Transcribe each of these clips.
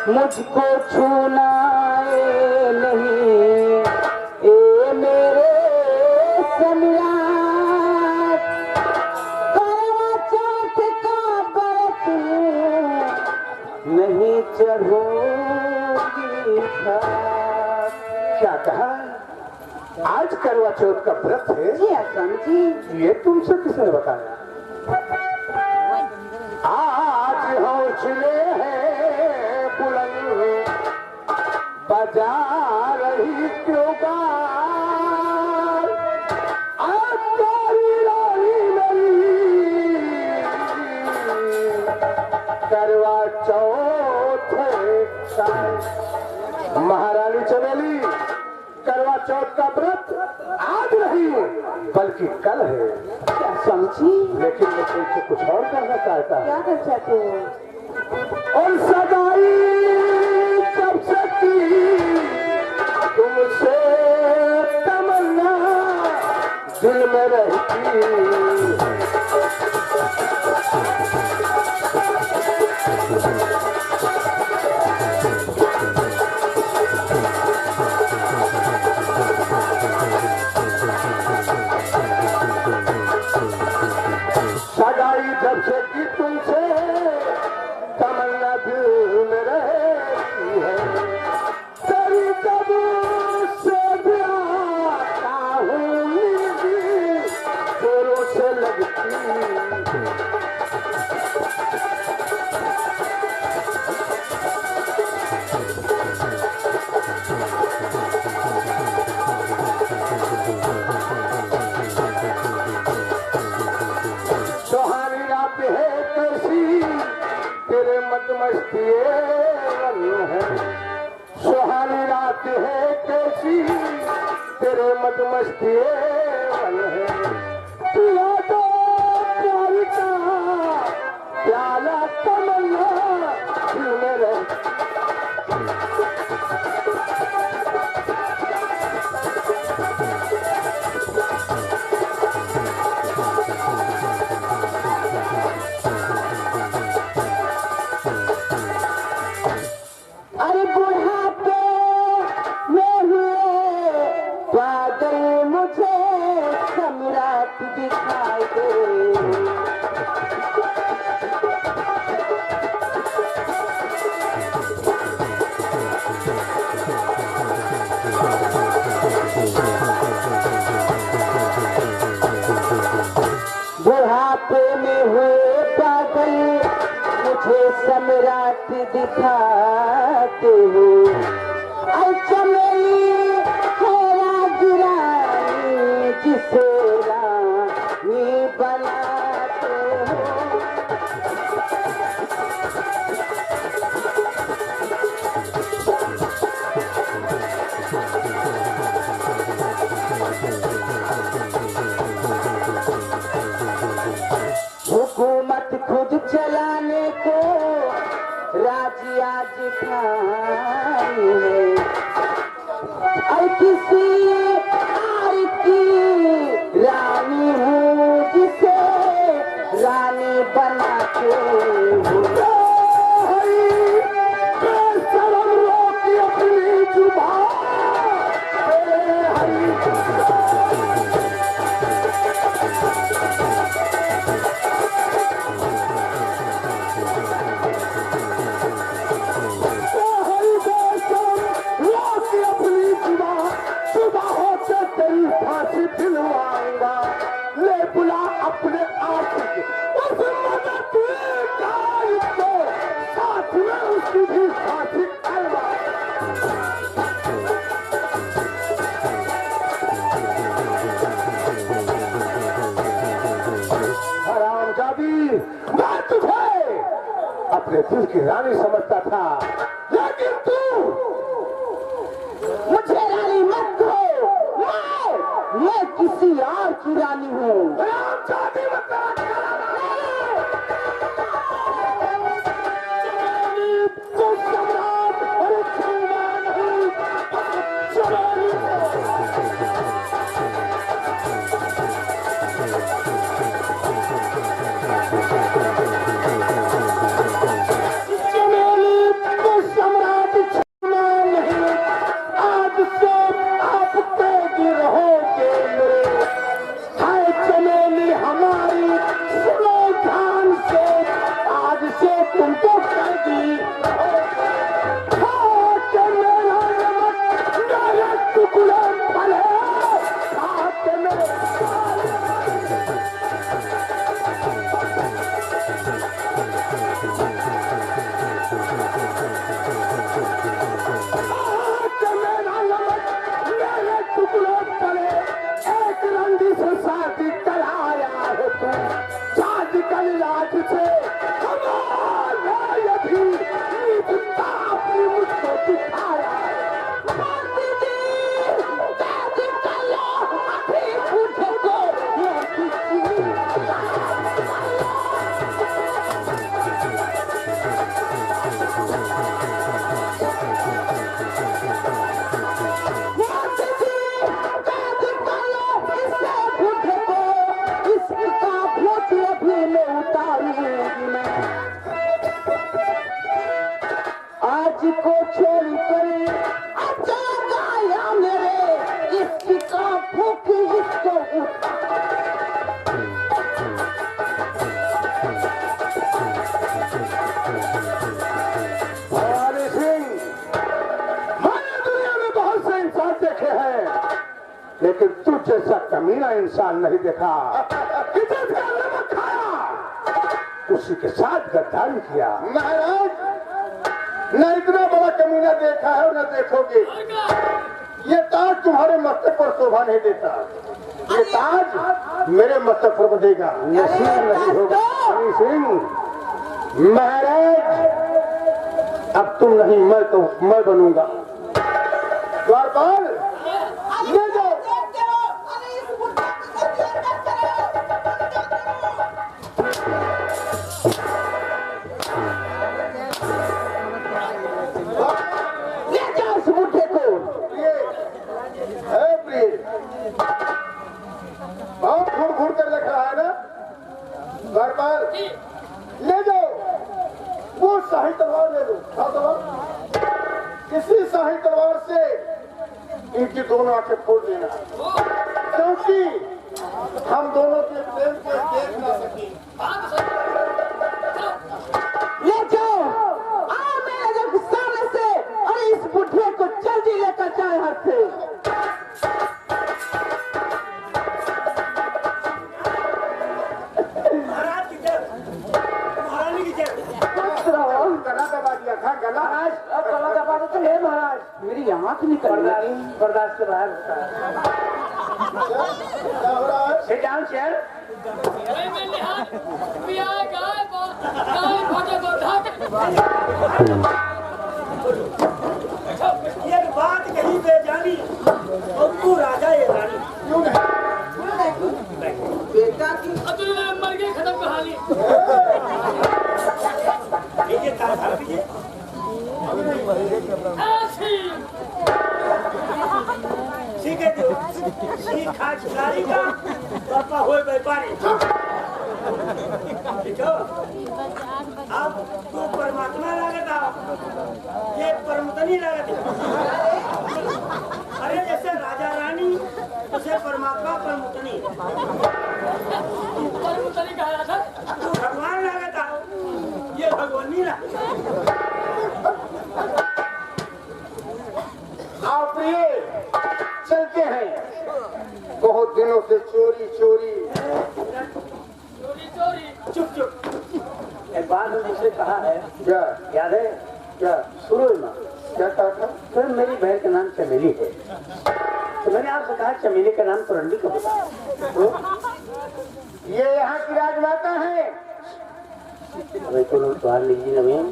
मुझको छूना नहीं ए मेरे सम्राट। करवा चौथ का व्रत नहीं चढ़ूंगी घाट। क्या कहा? आज करवा चौथ का व्रत है? जी असम जी। ये तुमसे किसने बताया? आज हौसले हैं बुलंद, बजा रही क्यों गाल? आज तेरी रानी मेरी करवा चौथ है। महारानी चमेली, करवा चौथ का व्रत आज नहीं बल्कि कल है। क्या समझी? लेकिन मैं तुमसे कुछ और करना चाहता हूँ। क्या कर चाहते हो? और सगाई जब से की तुमसे तमन्ना दिल में रहती। सगाई जब से की तुमसे तमन्ना दिल में रहती है। तेरी जब से भी आता हूँ नींद जोरों से लगती। सुहानी रात है कैसी तेरे मदमस्ती है। सुहानी रात है कैसी तेरे मदमस्ती है। पिया दो प्यार का प्याला तमन्ना दिल में रहती। अरे बुढ़ापे में हुए बादल मुझे सम्राट दिखाई दे। बुढ़ापे में हुए बादल मुझे सम्राट दिखाते हो। ऐ चमेली है राजरानी जिसे रानी बनाते हो। हुकूमत खुद चलाने को राजी आज ठानी है। और किसी और की रानी हूँ जिसे रानी बनाते हो। बेशरम रोकी अपनी जुबान। दिलवाऊंगा ले बुला अपने आप उस मदद को साथ में उसकी भी फांसी करवा। हरामजादी, मैं तुझे अपने दिल की रानी समझता था, लेकिन तू मुझे रानी मत कहो। मैं किसी और की रानी हूँ। हरामजादी मत सम्राट आंख से हमारा यदि निजता अपनी मुझको दिखाया। मोदी जी कैद कर लो अभी बूढ़े को, ये किसी आज को छोड़ कर अच्छा गाया मेरे, इसकी का फूक इसको हमारे सिंह, मैंने दुनिया में बहुत से इंसान देखे हैं, लेकिन तू जैसा कमीना इंसान नहीं देखा कि जिसका नमक खाया उसी के साथ गद्दारी किया। महाराज न इतना बड़ा कमीना देखा है और न देखोगे। ये ताज तुम्हारे मस्तक पर शोभा नहीं देता, ये ताज मेरे मस्तक पर बंधेगा। नसीब नहीं होगा हनी सिंह। महाराज अब तुम नहीं, मैं बनूंगा। द्वारपाल ले जाओ। ले जाओ उस बूढ़े को। प्रिय, है प्रिय, बहुत घूर घूर कर रख रहा है ना। द्वारपाल ले जाओ, वो शाही तलवार ले लो। हाँ तलवार, इसी शाही तलवार से इनकी दोनों आंखें फोड़ देना, क्योंकि हम दोनों के प्रेम को देख ना सके। ले जाओ, आओ मेरे सामने से, और इस बुढ़े को जल्दी लेकर जाए हाथ से। गला दबा दिया था, गला। गला दबा दो तो ले महाराज, मेरी आंख निकल गई। बर्दाश्त के बाहर होता है। क्या हो रहा है? Sit down, sir. ये बात कहीं पे जानी और तू राजा ये रानी क्यों नहीं? बेटा की मर गई खत्म कहानी। ये ताजा पीजिए। ठीक है जो सीखा खिलाड़ी का पापा हो व्यापारी। ठीक है, अब तू परमात्मा लागत आओ, ये परमतनी लागत है। अरे जैसे राजा रानी उसे परमात्मा परमतनी, परमतनी कहा था। तू भगवान लागत आओ, ये भगवानी लागत। आओ प्रिय, चलते हैं। बहुत दिनों से चोरी चोरी। चुप चुप। एक बात ने मुझसे कहा है, क्या याद है? क्या शुरू में क्या कहा था? फिर मेरी बहन का नाम चमेली है, तो मैंने आपसे कहा चमेली का नाम पुरंडी का बता। तो ये यहाँ की राजमाता है। अरे तो लोग बाहर लीजिए ना भैया,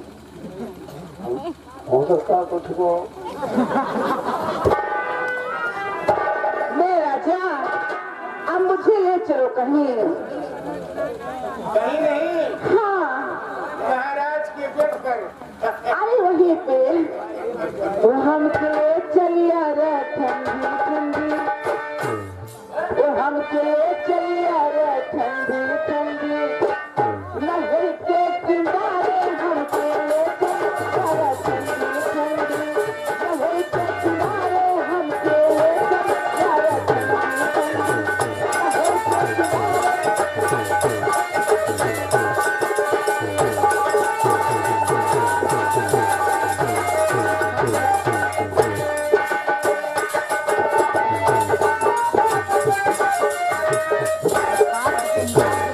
हो सकता है कुछ को। मेरा जान, अब मुझे ले चलो कहीं। कहीं नहीं, हाँ, महाराज के गेट पर। अरे वहीं पे वो हमके चलिया रे ठंडी ठंडी, वो हमके चलिया रे ठंडी ठंडी, नहर के किनारे हमके चलिया रे ठंडी ठंडी, नहर के किनारे हमके चलिया रे ठंडी ठंडी, नहर के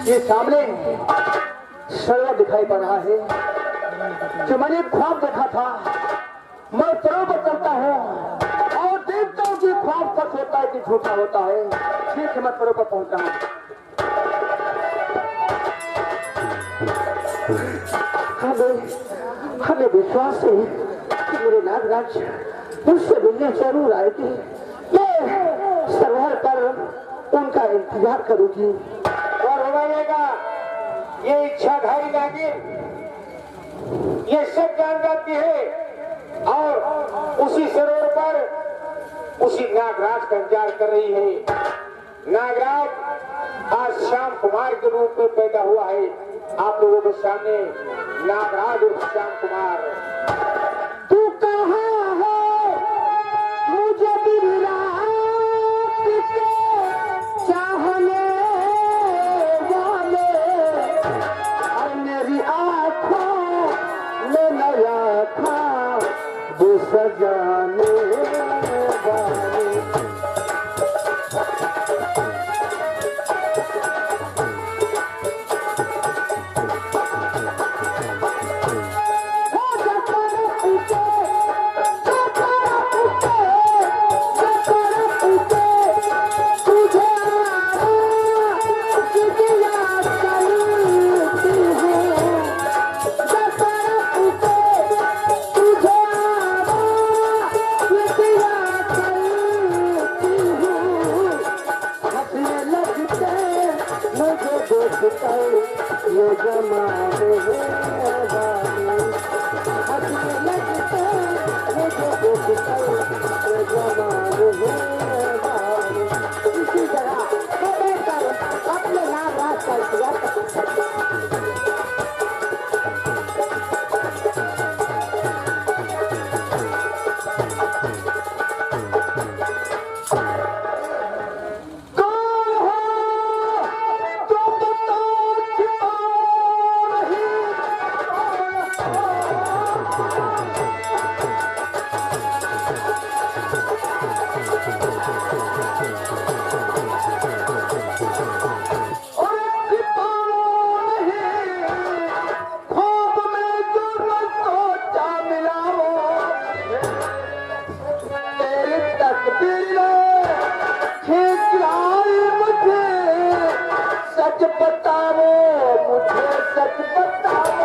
ये सामने सरोवर दिखाई पड़ रहा है जो मैंने ख्वाब देखा था। मैं सरोवर चलता हूँ और देखता हूँ कि ख्वाब सच होता है कि झूठा होता है। ठीक है, मैं सरोवर पहुंचा हूँ। हमें विश्वास है कि मेरे नागराज मुझसे मिलने जरूर आएगी। मैं सरोवर पर उनका इंतजार करूंगी। और रुबाइएगा ये इच्छाधारी नागिन ये सब जान जाती है और उसी सरोवर पर उसी नागराज का इंतजार कर रही है। नागराज आज श्याम कुमार के रूप में पैदा हुआ है। आप लोगों के सामने नागराज और श्याम कुमार। तू कहाँ है मुझे दिन रात के चाहने वाले, और मेरी आँखों में नया था वो सजाने वाले। ये जमाने इसी तरह अपने नागराज का इंतजार कर सकते। सच बताओ मुझे, सच बताओ।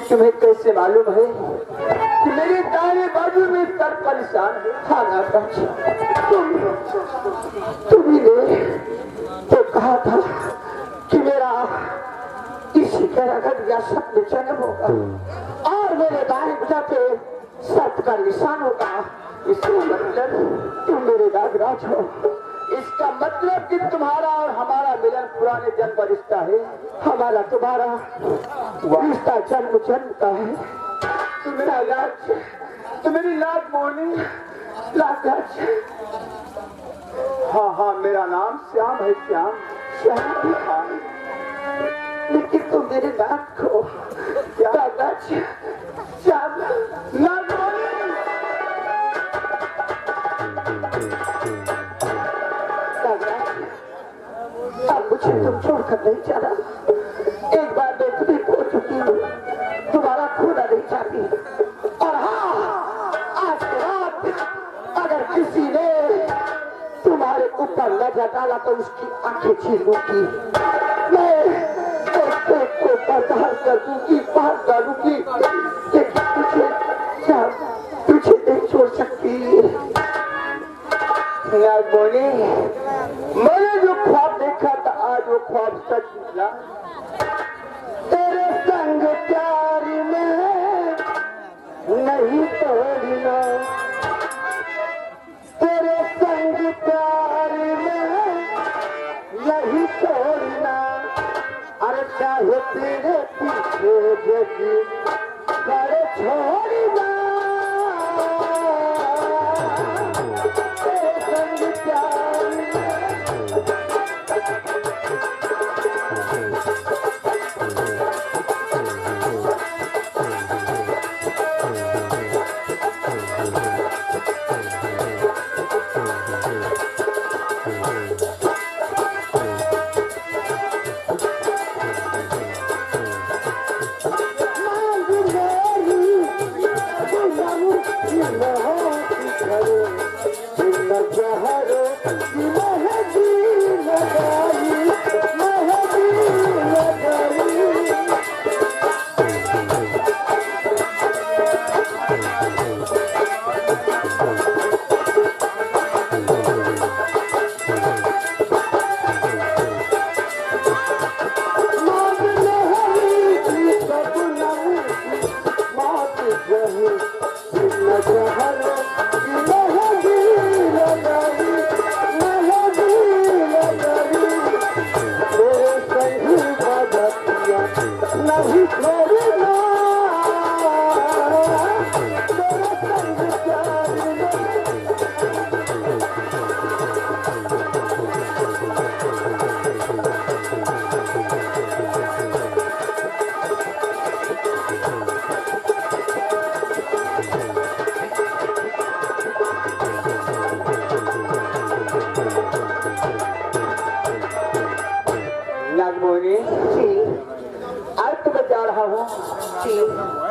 तुम्हें कैसे मालूम है कि मेरे दाहिने बाजू में सर परेशान है? हाँ नागराज, तुम्ही ने तो कहा था कि मेरा इसी तरह या सत्य जन्म होगा और मेरे दाहिने भुजा पे सत्य का निशान होगा। इसका मतलब तुम मेरे नागराज हो। इसका मतलब कि तुम्हारा और हमारा मिलन पुराने जन्म का रिश्ता है। हमारा तुम्हारा रिश्ता जन्म जन्म का है। तुम मेरा राज, तुम मेरी लाज मोहनी राज। हाँ हाँ, मेरा नाम श्याम है। श्याम श्याम, हाँ। लेकिन तुम मेरे नाम को राज श्याम लाज मोहनी। अब मुझे तुम छोड़कर नहीं जाना। एक बार मैं तुम्हें खो चुकी हूँ, तुम्हारा खोना नहीं चाहती। और हाँ, आज के रात अगर किसी ने तुम्हारे ऊपर नजर डाला तो उसकी आंखें छीन लूंगी। मैं पेट को बर्दाश्त कर दूंगी, बाहर डालूंगी, लेकिन तुझे नहीं छोड़ सकती। बोले मैंने जो ख्वाब देखा था आज वो ख्वाब सच निकला। तेरे संग प्यार में नहीं तोड़ना, तेरे संग प्यार में नहीं तोड़ना। अरे चाहे तेरे पीछे जगी पर छोड़ना, तेरे संग प्यार में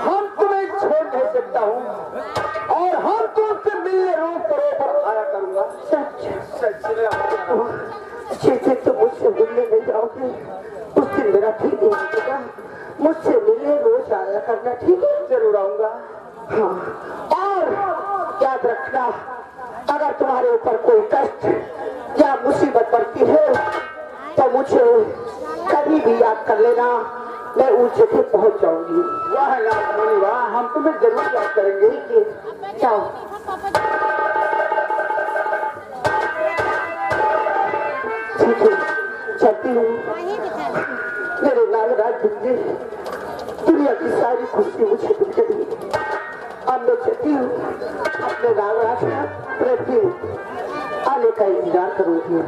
हम तुम्हें छोड़ नहीं सकता हूँ और हम तुमसे मिलने रोज करो पर आया करूंगा। जिस दिन तुम मुझसे मिलने नहीं जाओगे उस दिन मेरा ठीक नहीं होगा। मुझसे मिलने रोज आया करना, ठीक है? जरूर आऊंगा। हाँ, और याद रखना, अगर तुम्हारे ऊपर कोई कष्ट या मुसीबत पड़ती है तो मुझे कभी भी याद कर लेना, मैं उस जगह पहुंच जाऊंगी। वाह नागमणि वाह, हम तुम्हें जरूर याद करेंगे। जाओ। ठीक है, चलती हूँ। मेरे नागराज जी, दुनिया की सारी खुशी मुझे मिल गई। अब मैं चलती हूँ, अपने नागराज का प्रति आने का इंतजार करूंगी।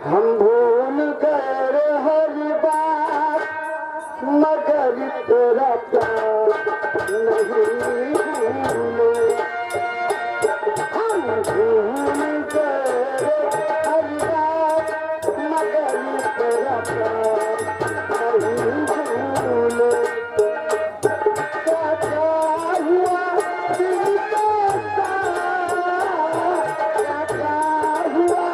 हम भूल गए हर बात मगर तेरा प्यार नहीं भूले। हम भूल गए हर बात मगर तेरा प्यार नहीं भूले। क्या हुआ दिल के साथ, क्या हुआ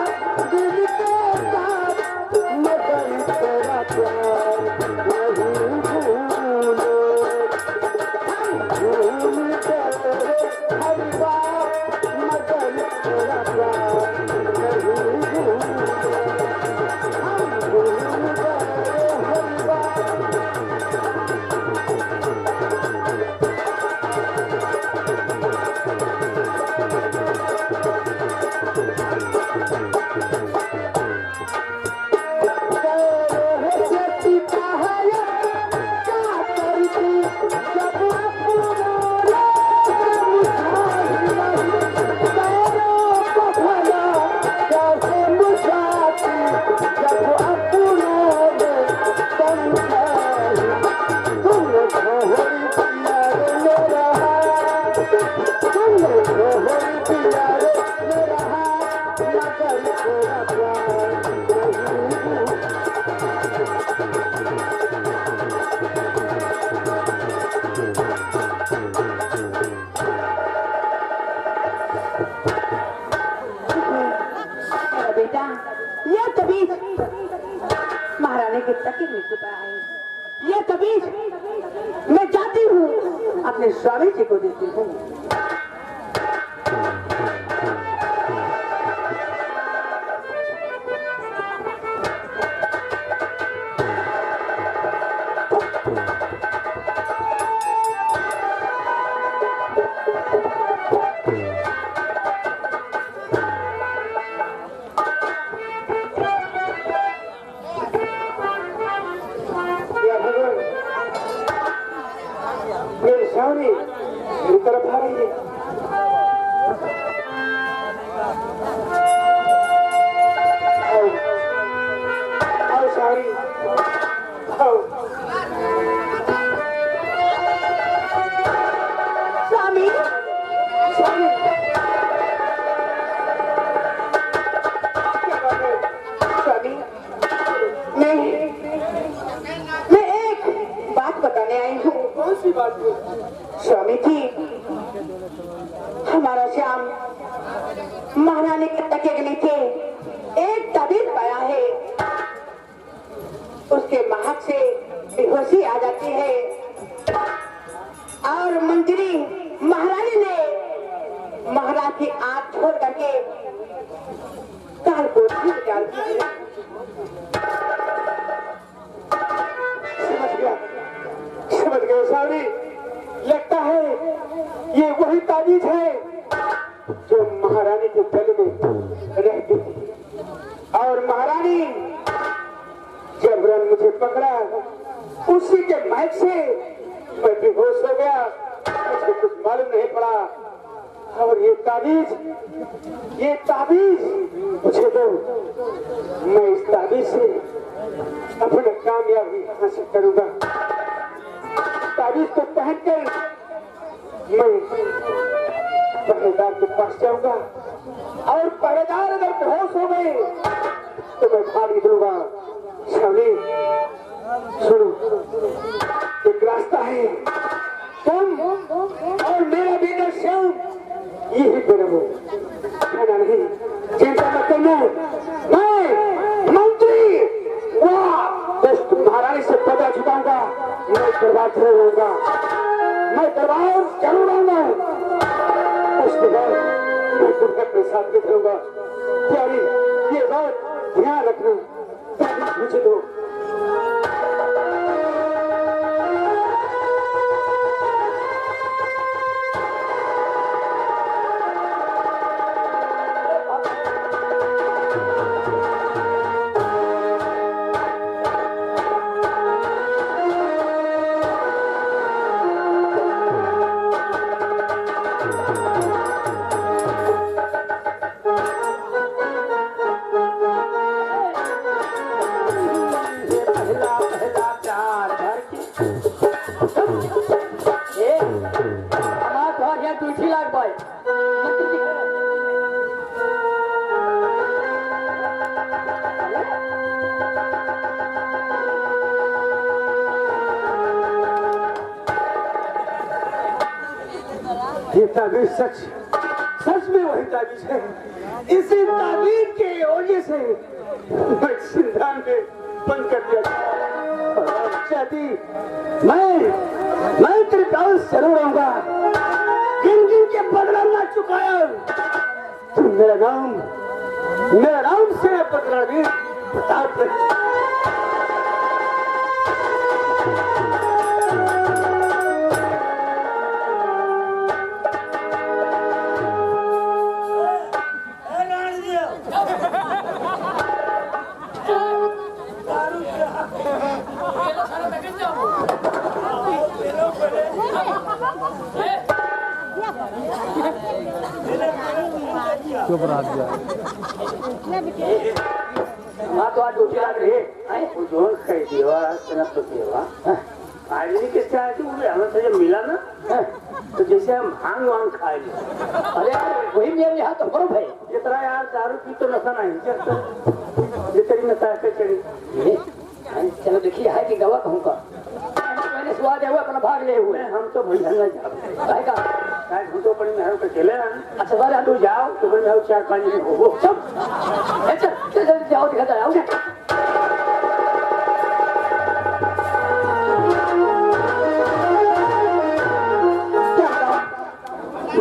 दिल के साथ मगर तेरा प्यार नहीं भूले। भूल गए हर बात मगर तेरा प्यार नहीं भूले। हम भूल गए हर बात। बेटा, ये तबीज महारानी के तक ही मृत्यु पाया है। ये तबीज मैं जाती हूँ अपने स्वामी जी को देती हूँ। रही आओ सारी आओ स्वामी स्वामी स्वामी मैं एक बात बताने आई हूँ। कौन सी बात है? स्वामी जी, हमारा श्याम महारानी के तके के नीचे एक ताबीज पाया है, उसके महक से बेहोशी आ जाती है और मंत्री महारानी ने महाराज की आंख छोड़ करके काल को निकाल दी। समझ गए सावरी, लगता है ये वही ताबीज है जो महारानी के गले में रहती थी और महारानी जबरन मुझे पकड़ा, उसी के महक से मैं बेहोश हो गया, मुझे कुछ मालूम नहीं पड़ा। और ये ताबीज मुझे दो, मैं इस ताबीज से अपनी कामयाबी हासिल करूंगा। ताबीज को पहनकर मैं पहरेदार के पास जाऊंगा और पहरेदार अगर बेहोश हो गए तो मैं भाग निकलूंगा। शामी सुनो, एक रास्ता है, तुम और मेरा बेटा श्याम यही पे रहो, कहना नहीं, चिंता मत करना। मैं मंत्री दुष्ट महारानी से पता छुपाऊंगा, मैं दरबार जरूर आऊंगा, मैं दरबार जरूर आऊंगा। उसके बाद मैं तुम्हें अपने साथ में करूंगा। प्यारी, ये बात ध्यान रखना, मुझे दो। ये ताबीज सच में वही ताबीज है। इसी ताबीज के वजह से मैं सिंधान में बंद कर दिया चाहती। मैं तेरे पास जरूर आऊंगा, जिन के बदला ना चुकाया तो मेरा नाम से बदला भी प्रताप नहीं। हाँ तो आज ड्यूटी लग रही है, जोन खाई देवा तो देवा आज भी किस तरह की हमें से जब मिला ना तो जैसे हम भांग खाए। अरे यार वही मेरे यहाँ तो बर्फ है, जितना यार दारू पी तो नशा नहीं चलता, जितनी नशा है चढ़ी। चलो देखिए है कि गवा कहूँगा, मैंने स्वाद है वो अपना भाग ले हुए, हम तो भैया जाएगा हम तो अपनी मेहर पे चले। अच्छा सर तू जाओ तो फिर मैं 4-5 दिन हो चल जाओ दिखा जाओ।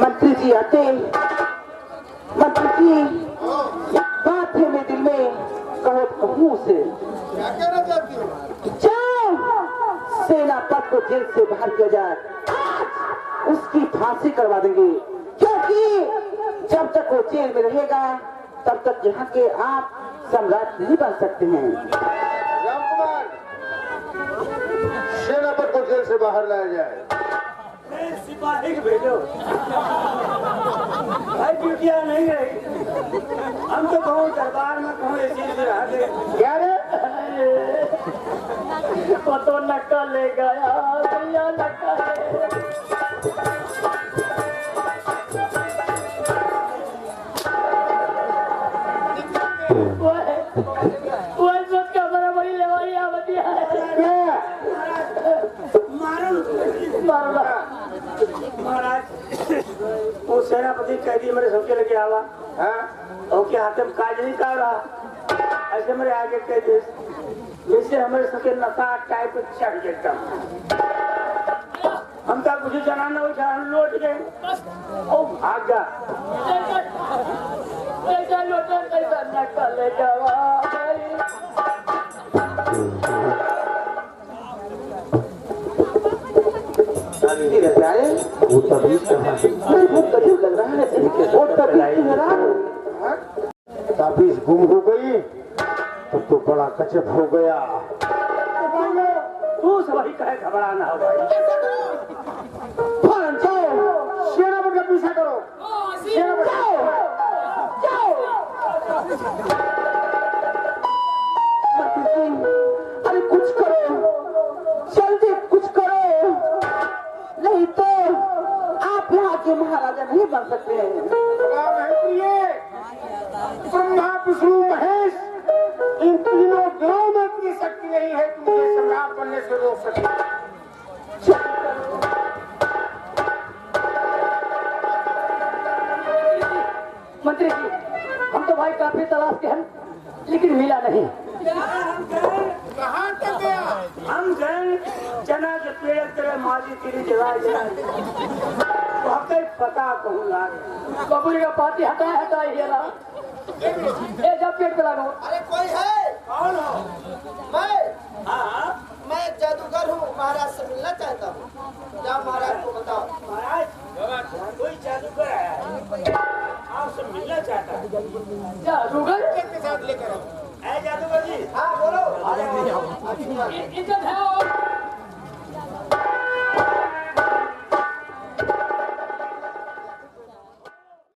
मंत्री जी आते, मंत्री जी बात है मेरे दिल में, कहो कहूँ से क्या कहना चाहती हो? जाओ सेनापति को जेल से बाहर किया जाए, उसकी फांसी करवा देंगे, क्योंकि जब तक वो जेल में रहेगा तब तक यहाँ के आप सम्राट नहीं बन सकते हैं। रामकुमार, सेनापति को जेल से बाहर लाया जाए, मैं सिपाही को भेजो भाई, ड्यूटियां नहीं रही। हम तो कहूँ दरबार में कहूँ ऐसी रहा थे। क्या रे वो तो नकल ले गया भैया नकल। वो सोच का बराबरी लेवाई आवती है। मारो महाराज, वो सेनापति कैदी मेरे सबके लेके आवा, ओके हाथ में काज नहीं कर रहा, ऐसे मेरे आगे कैदी जैसे हमारे सबके नशा टाइप चढ़ जाता। हम तो कुछ जनाना उठा लौट गए, ओ भाग जा। कैसा लोटा कैसा नकल ले जावा वो तबीज कहाँ से? बहुत कठिन लग रहा है। बहुत तकलीफ है ना। ताबीज गुम हो गई तो बड़ा कचप हो गया। तू सभी कहे घबराना हो भाई। फौरन जाओ, सेनापति का पीछा करो। अरे कुछ करो, जल्दी कुछ करो, नहीं तो आप यहाँ के महाराजा नहीं बन सकते हैं। ब्रह्मा विष्णु महेश, इन तीनों ग्रहों में इतनी शक्ति नहीं है कि मुझे सम्राट बनने से रोक सके। मंत्री जी, हम तो भाई काफी तलाश के हैं लेकिन मिला नहीं। कहाँ तक गया? हम गए चना के पेड़ तेरे माली तेरी जगह पता कहूँगा। बबुरी का पाती हटाए ये ना, ये जब पेट पे लगो। अरे कोई है? कौन हो? मैं मैं जादूगर हूँ, महाराज से मिलना चाहता हूँ। जाओ महाराज को बताओ। महाराज कोई जादूगर आया है, आपसे मिलना चाहता है। जादूगर के साथ लेकर आओ। है जादूगर जी? हाँ बोलो। इज्जत है और